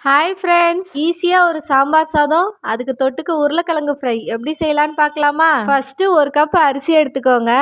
Hi friends, ஈஸியாக ஒரு சாம்பார் சாதம், அதுக்கு தொட்டுக்க உருளைக்கிழங்கு ஃப்ரை எப்படி செய்யலான்னு பார்க்கலாமா? ஃபர்ஸ்ட்டு ஒரு கப் அரிசி எடுத்துக்கோங்க.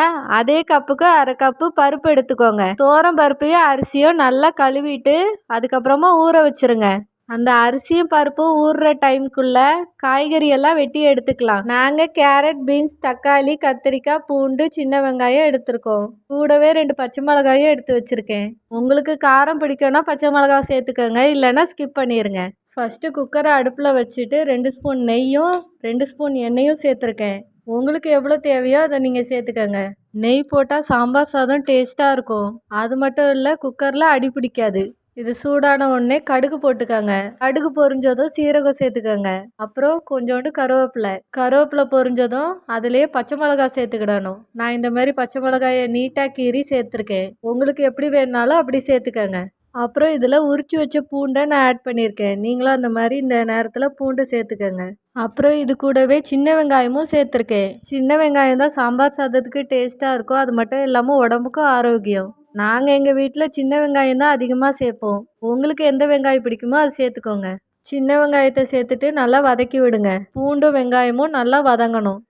அதே கப்புக்கு அரை கப்பு பருப்பு எடுத்துக்கோங்க. தோரம் பருப்பையும் அரிசியும் நல்லா கழுவிட்டு அதுக்கப்புறமா ஊற வச்சிருங்க. அந்த அரிசியும் பருப்பும் ஊறுற டைமுக்குள்ள காய்கறி எல்லாம் வெட்டி எடுத்துக்கலாம். நாங்கள் கேரட், பீன்ஸ், தக்காளி, கத்திரிக்காய், பூண்டு, சின்ன வெங்காயம் எடுத்துருக்கோம். கூடவே 2 பச்சை மிளகாயும் எடுத்து வச்சுருக்கேன். உங்களுக்கு காரம் பிடிக்கும்னா பச்சை மிளகாய் சேர்த்துக்கோங்க, இல்லைன்னா ஸ்கிப் பண்ணிடுங்க. ஃபஸ்ட்டு குக்கரை அடுப்பில் வச்சுட்டு 2 ஸ்பூன் நெய்யும் 2 ஸ்பூன் எண்ணெயும் சேர்த்துருக்கேன். உங்களுக்கு எவ்வளோ தேவையோ அதை நீங்கள் சேர்த்துக்கோங்க. நெய் போட்டால் சாம்பார் சாதம் டேஸ்ட்டாக இருக்கும். அது மட்டும் இல்லை, குக்கரில் அடி பிடிக்காது. இது சூடான உடனே கடுகு போட்டுக்கோங்க. கடுகு பொரிஞ்சதும் சீரகம் சேர்த்துக்கோங்க. அப்புறம் கொஞ்சோண்டு கருவேப்பிலை பொரிஞ்சதும் அதுலேயே பச்சை மிளகாய் சேர்த்துக்கிடணும். நான் இந்த மாதிரி பச்சை மிளகாயை நீட்டாக கீறி சேர்த்துருக்கேன். உங்களுக்கு எப்படி வேணுனாலும் அப்படி சேர்த்துக்கோங்க. அப்புறம் இதில் உரிச்சு வச்ச பூண்டை நான் ஆட் பண்ணியிருக்கேன். நீங்களும் அந்த மாதிரி இந்த நேரத்தில் பூண்டை சேர்த்துக்கோங்க. அப்புறம் இது கூடவே சின்ன வெங்காயமும் சேர்த்துருக்கேன். சின்ன வெங்காயம் தான் சாம்பார் சாதத்துக்கு டேஸ்ட்டாக இருக்கும். அது மட்டும் இல்லாமல் உடம்புக்கும் ஆரோக்கியம். நாங்கள் எங்கள் வீட்டில் சின்ன வெங்காயம் தான் அதிகமாக சேர்ப்போம். உங்களுக்கு எந்த வெங்காயம் பிடிக்குமோ அது சேர்த்துக்கோங்க. சின்ன வெங்காயத்தை சேர்த்துட்டு நல்லா வதக்கி விடுங்க. பூண்டும் வெங்காயமும் நல்லா வதங்கணும்.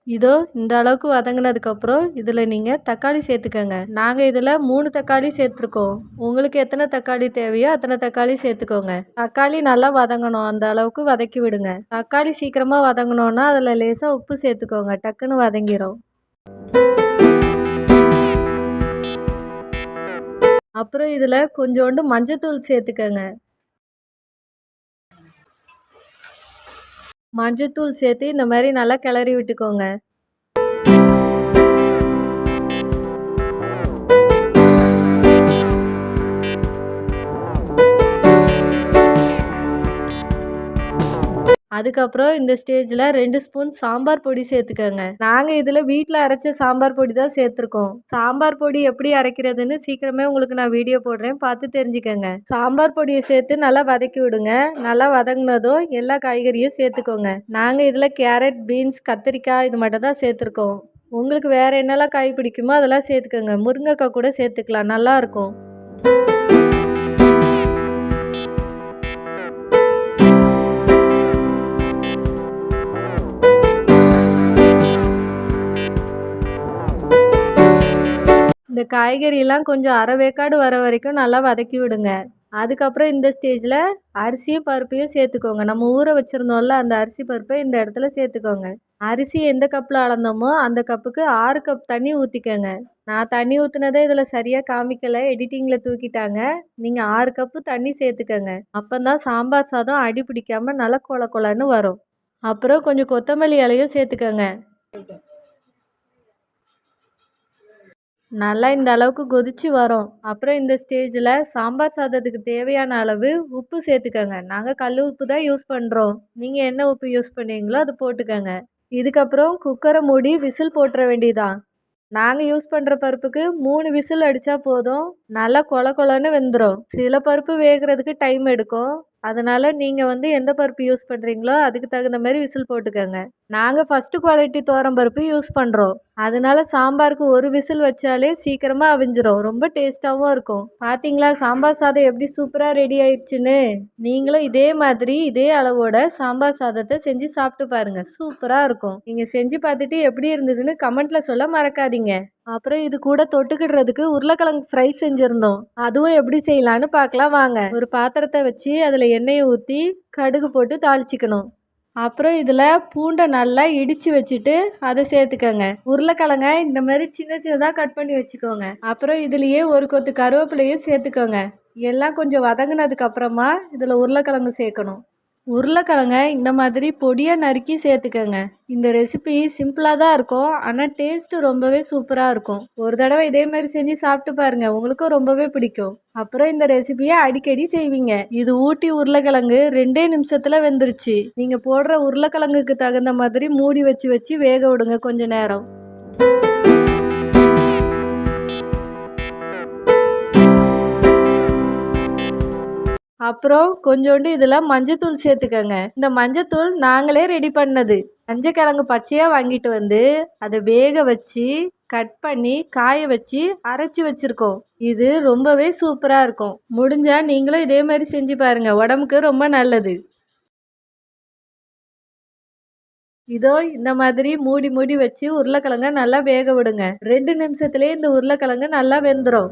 இதோ இந்த அளவுக்கு வதங்கினதுக்கப்புறம் இதில் நீங்கள் தக்காளி சேர்த்துக்கோங்க. நாங்கள் இதில் 3 தக்காளி சேர்த்துருக்கோம். உங்களுக்கு எத்தனை தக்காளி தேவையோ அத்தனை தக்காளி சேர்த்துக்கோங்க. தக்காளி நல்லா வதங்கணும், அந்த அளவுக்கு வதக்கி விடுங்க. தக்காளி சீக்கிரமாக வதங்கணுன்னா அதில் லேசாக உப்பு சேர்த்துக்கோங்க, டக்குன்னு வதங்கிடும். அப்புறம் இதில் கொஞ்சோண்டு மஞ்சத்தூள் சேர்த்துக்கோங்க. மஞ்சத்தூள் சேர்த்து இந்த மாதிரி நல்லா கிளறி விட்டுக்கோங்க. அதுக்கப்புறம் இந்த ஸ்டேஜில் 2 ஸ்பூன் சாம்பார் பொடி சேர்த்துக்கோங்க. நாங்கள் இதில் வீட்டில் அரைச்ச சாம்பார் பொடி தான் சேர்த்துருக்கோம். சாம்பார் பொடி எப்படி அரைக்கிறதுன்னு சீக்கிரமே உங்களுக்கு நான் வீடியோ போடுறேன், பார்த்து தெரிஞ்சுக்கோங்க. சாம்பார் பொடியை சேர்த்து நல்லா வதக்கி விடுங்க. நல்லா வதங்கினதும் எல்லா காய்கறியும் சேர்த்துக்கோங்க. நாங்கள் இதில் கேரட், பீன்ஸ், கத்திரிக்காய் இது மட்டும் தான் சேர்த்துருக்கோம். உங்களுக்கு வேறு என்னெல்லாம் காய் பிடிக்குமோ அதெல்லாம் சேர்த்துக்கோங்க. முருங்கைக்காய் கூட சேர்த்துக்கலாம், நல்லாயிருக்கும். இந்த காய்கறியெல்லாம் கொஞ்சம் அரை வேக்காடு வர வரைக்கும் நல்லா வதக்கி விடுங்க. அதுக்கப்புறம் இந்த ஸ்டேஜில் அரிசியும் பருப்பையும் சேர்த்துக்கோங்க. நம்ம ஊற வச்சுருந்தோம்ல, அந்த அரிசி பருப்பை இந்த இடத்துல சேர்த்துக்கோங்க. அரிசி எந்த கப்பில் அளந்தோமோ அந்த கப்புக்கு 6 கப் தண்ணி ஊற்றிக்கோங்க. நான் தண்ணி ஊற்றுனதே இதில் சரியாக காமிக்கலை, எடிட்டிங்கில் தூக்கிட்டாங்க. நீங்கள் 6 கப்பு தண்ணி சேர்த்துக்கோங்க. அப்போ தான் சாம்பார் சாதம் அடி பிடிக்காமல் நல்லா கொல கொலன்னு வரும். அப்புறம் கொஞ்சம் கொத்தமல்லி இலையும் சேர்த்துக்கோங்க. நல்லா இந்த அளவுக்கு கொதித்து வரும். அப்புறம் இந்த ஸ்டேஜில் சாம்பார் சாதத்துக்கு தேவையான அளவு உப்பு சேர்த்துக்கோங்க. நாங்கள் கல் உப்பு தான் யூஸ் பண்ணுறோம். நீங்கள் என்ன உப்பு யூஸ் பண்ணுவீங்களோ அது போட்டுக்கோங்க. இதுக்கப்புறம் குக்கரை மூடி விசில் போட்டுற வேண்டியதான். நாங்கள் யூஸ் பண்ணுற பருப்புக்கு 3 விசில் அடித்தா போதும், நல்லா கொல கொலன்னு வெந்துடும். சில பருப்பு வேகிறதுக்கு டைம் எடுக்கும். அதனால் நீங்கள் எந்த பருப்பு யூஸ் பண்ணுறீங்களோ அதுக்கு தகுந்த மாதிரி விசில் போட்டுக்கோங்க. நாங்கள் ஃபஸ்ட்டு குவாலிட்டி பருப்பு யூஸ் பண்ணுறோம். அதனால சாம்பாருக்கு ஒரு விசில் வச்சாலே சீக்கிரமாக அவிஞ்சிரும். ரொம்ப டேஸ்ட்டாகவும் இருக்கும். பார்த்தீங்களா சாம்பார் சாதம் எப்படி சூப்பராக ரெடி ஆயிடுச்சுன்னு? நீங்களும் இதே மாதிரி இதே அளவோட சாம்பார் சாதத்தை செஞ்சு சாப்பிட்டு பாருங்கள், சூப்பராக இருக்கும். நீங்கள் செஞ்சு பார்த்துட்டு எப்படி இருந்ததுன்னு கமெண்ட்டில் சொல்ல மறக்காதீங்க. அப்புறம் இது கூட தொட்டுக்கிடுறதுக்கு உருளைக்கிழங்கு ஃப்ரை செஞ்சுருந்தோம். அதுவும் எப்படி செய்யலான்னு பார்க்கலாம் வாங்க. ஒரு பாத்திரத்தை வச்சு அதில் எண்ணெயை ஊற்றி கடுகு போட்டு தாளிச்சிக்கணும். அப்புறம் இதில் பூண்டை நல்லா இடித்து வச்சுட்டு அதை சேர்த்துக்கோங்க. உருளைக்கிழங்க இந்த மாதிரி சின்ன சின்னதாக கட் பண்ணி வச்சுக்கோங்க. அப்புறம் இதுலேயே ஒரு கொத்து கருவேப்பிலையும் சேர்த்துக்கோங்க. எல்லாம் கொஞ்சம் வதங்கினதுக்கப்புறமா இதில் உருளைக்கிழங்கு சேர்க்கணும். உருளைக்கிழங்க இந்த மாதிரி பொடியாக நறுக்கி சேர்த்துக்கோங்க. இந்த ரெசிபி சிம்பிளாக தான் இருக்கும், ஆனால் டேஸ்ட்டு ரொம்பவே சூப்பராக இருக்கும். ஒரு தடவை இதே மாதிரி செஞ்சு சாப்பிட்டு பாருங்கள், உங்களுக்கும் ரொம்பவே பிடிக்கும். அப்புறம் இந்த ரெசிபியை அடிக்கடி செய்வீங்க. இது ஊட்டி உருளைக்கிழங்கு 2 நிமிஷத்தில் வெந்துருச்சு. நீங்கள் போடுற உருளைக்கிழங்குக்கு தகுந்த மாதிரி மூடி வச்சு வச்சு வேக விடுங்க கொஞ்ச நேரம். அப்புறம் கொஞ்சோண்டு இதில் மஞ்சத்தூள் சேர்த்துக்கோங்க. இந்த மஞ்சத்தூள் நாங்களே ரெடி பண்ணது. மஞ்சக்கிழங்கு பச்சையாக வாங்கிட்டு வந்து அதை வேக வச்சு கட் பண்ணி காய வச்சு அரைச்சி வச்சுருக்கோம். இது ரொம்பவே சூப்பராக இருக்கும். முடிஞ்சால் நீங்களும் இதே மாதிரி செஞ்சு பாருங்கள், உடம்புக்கு ரொம்ப நல்லது. இதோ இந்த மாதிரி மூடி மூடி வச்சு உருளைக்கிழங்க நல்லா வேக விடுங்க. 2 நிமிஷத்துலேயே இந்த உருளைக்கிழங்கு நல்லா வெந்துடும்.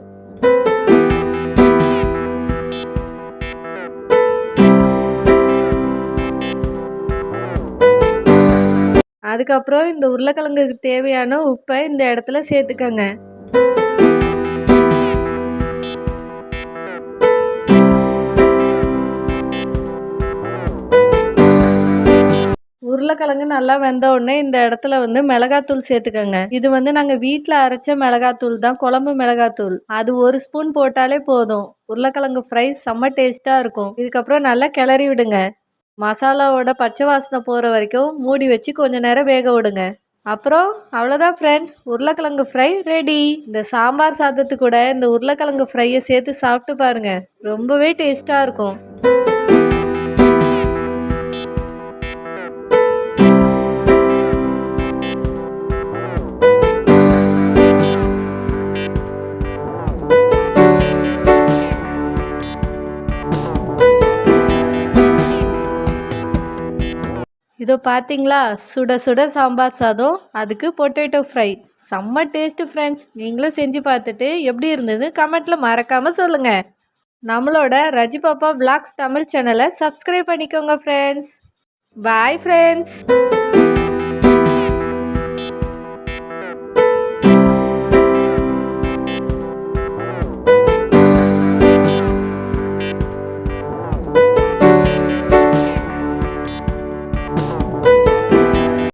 அதுக்கப்புறம் இந்த உருளைக்கிழங்குக்கு தேவையான உப்பை இந்த இடத்துல சேர்த்துக்கங்க. உருளைக்கிழங்கு நல்லா வெந்த உடனே இந்த இடத்துல மிளகாத்தூள் சேர்த்துக்கங்க. இது நாங்கள் வீட்டில் அரைச்ச மிளகாத்தூள் தான், குழம்பு மிளகாத்தூள். அது 1 ஸ்பூன் போட்டாலே போதும். உருளைக்கிழங்கு ஃப்ரை செம்ம டேஸ்ட்டாக இருக்கும். இதுக்கப்புறம் நல்லா கிளறி விடுங்க. மசாலாவோட பச்சை வாசனை போகிற வரைக்கும் மூடி வச்சு கொஞ்சம் நேரம் வேக விடுங்க. அப்புறம் அவ்வளோதான் ஃப்ரெண்ட்ஸ், உருளைக்கிழங்கு ஃப்ரை ரெடி. இந்த சாம்பார் சாதத்து கூட இந்த உருளைக்கிழங்கு ஃப்ரையை சேர்த்து சாப்பிட்டு பாருங்கள், ரொம்பவே டேஸ்ட்டாக இருக்கும். இதோ பார்த்தீங்களா, சுட சுட சாம்பார் சாதம், அதுக்கு பொட்டேட்டோ ஃப்ரை, செம்ம டேஸ்ட்டு ஃப்ரெண்ட்ஸ். நீங்களும் செஞ்சு பார்த்துட்டு எப்படி இருந்தது கமெண்ட்டில் மறக்காமல் சொல்லுங்கள். நம்மளோட ரஜி பாப்பா விளாக்ஸ் தமிழ் சேனலை சப்ஸ்கிரைப் பண்ணிக்கோங்க ஃப்ரெண்ட்ஸ். Bye friends.